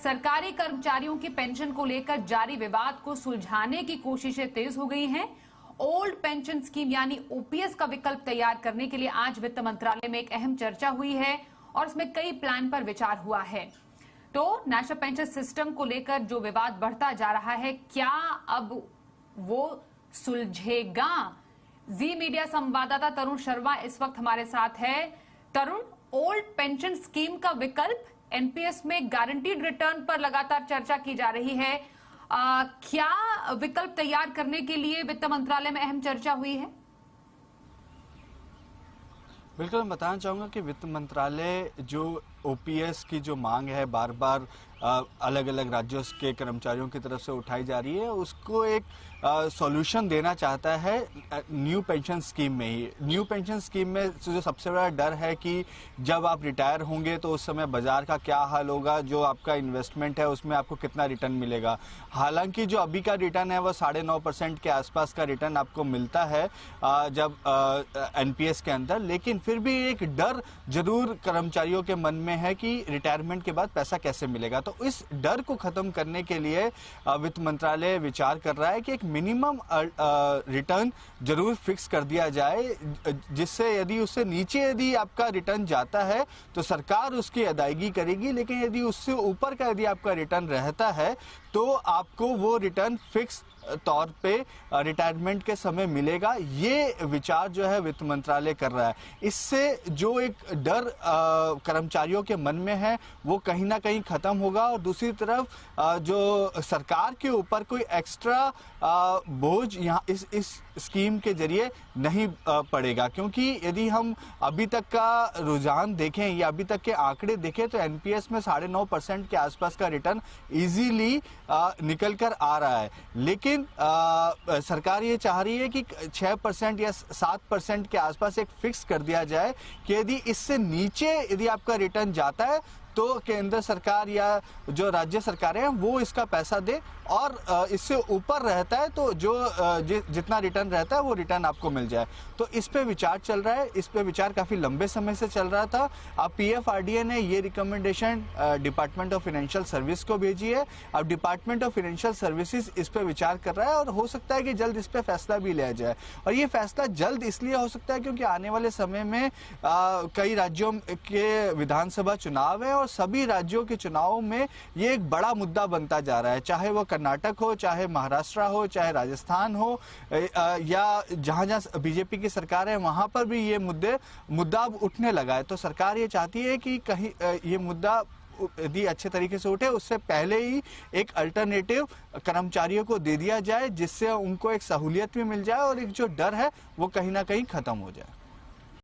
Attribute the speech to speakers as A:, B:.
A: सरकारी कर्मचारियों की पेंशन को लेकर जारी विवाद को सुलझाने की कोशिशें तेज हो गई हैं। ओल्ड पेंशन स्कीम यानी ओपीएस का विकल्प तैयार करने के लिए आज वित्त मंत्रालय में एक अहम चर्चा हुई है और इसमें कई प्लान पर विचार हुआ है। तो नेशनल पेंशन सिस्टम को लेकर जो विवाद बढ़ता जा रहा है, क्या अब वो सुलझेगा? जी मीडिया संवाददाता तरुण शर्मा इस वक्त हमारे साथ है। तरुण, ओल्ड पेंशन स्कीम का विकल्प एनपीएस में गारंटीड रिटर्न पर लगातार चर्चा की जा रही है। क्या विकल्प तैयार करने के लिए वित्त मंत्रालय में अहम चर्चा हुई है?
B: बिल्कुल, मैं बताना चाहूँगा कि वित्त मंत्रालय जो ओपीएस की जो मांग है बार बार अलग अलग राज्यों के कर्मचारियों की तरफ से उठाई जा रही है, उसको एक सॉल्यूशन देना चाहता है न्यू पेंशन स्कीम में ही। न्यू पेंशन स्कीम में जो सबसे बड़ा डर है कि जब आप रिटायर होंगे तो उस समय बाजार का क्या हाल होगा, जो आपका इन्वेस्टमेंट है उसमें आपको कितना रिटर्न मिलेगा। हालांकि जो अभी का रिटर्न है वो 9.5% के आसपास का रिटर्न आपको मिलता है जब एनपीएस के अंदर, लेकिन फिर भी एक डर जरूर कर्मचारियों के मन में है कि रिटायरमेंट के बाद पैसा कैसे मिलेगा। तो इस डर को खत्म करने के लिए वित्त मंत्रालय विचार कर रहा है कि एक मिनिमम रिटर्न जरूर फिक्स कर दिया जाए, जिससे यदि उससे नीचे यदि आपका रिटर्न जाता है तो सरकार उसकी अदायगी करेगी, लेकिन यदि उससे ऊपर का यदि आपका रिटर्न रहता है तो आपको वो रिटर्न फिक्स तौर पे रिटायरमेंट के समय मिलेगा। ये विचार जो है वित्त मंत्रालय कर रहा है। इससे जो एक डर कर्मचारियों के मन में है वो कहीं ना कहीं खत्म होगा, और दूसरी तरफ जो सरकार के ऊपर कोई एक्स्ट्रा बोझ यहाँ इस स्कीम के जरिए नहीं पड़ेगा। क्योंकि यदि हम अभी तक का रुझान देखें या अभी तक के आंकड़े देखें तो एनपीएस में 9.5% के आसपास का रिटर्न इजीली निकल कर आ रहा है, लेकिन सरकार ये चाह रही है कि 6% या 7% के आसपास एक फिक्स कर दिया जाए कि यदि इससे नीचे यदि आपका रिटर्न जाता है तो केंद्र सरकार या जो राज्य सरकारें हैं वो इसका पैसा दे, और इससे ऊपर रहता है तो जो जितना रिटर्न रहता है वो रिटर्न आपको मिल जाए। तो इस पे विचार चल रहा है। इस पे विचार काफी लंबे समय से चल रहा था। अब पीएफआरडीए ने ये recommendation department of financial service को भेजी है। अब डिपार्टमेंट ऑफ फाइनेंशियल सर्विसेज इस पे विचार कर रहा है और हो सकता है कि जल्द इस पे फैसला भी लिया जाए। और ये फैसला जल्द इसलिए हो सकता है क्योंकि आने वाले समय में कई राज्यों के विधानसभा चुनाव है और सभी राज्यों के चुनावों में ये एक बड़ा मुद्दा बनता जा रहा है, चाहे वो कर्नाटक हो, चाहे महाराष्ट्र हो, चाहे राजस्थान हो, या जहां जहां बीजेपी की सरकार है वहां पर भी ये मुद्दा अब उठने लगा है। तो सरकार ये चाहती है कि कहीं ये मुद्दा यदि अच्छे तरीके से उठे उससे पहले ही एक अल्टरनेटिव कर्मचारियों को दे दिया जाए, जिससे उनको एक सहूलियत भी मिल जाए और एक जो डर है वो कहीं ना कहीं खत्म हो जाए।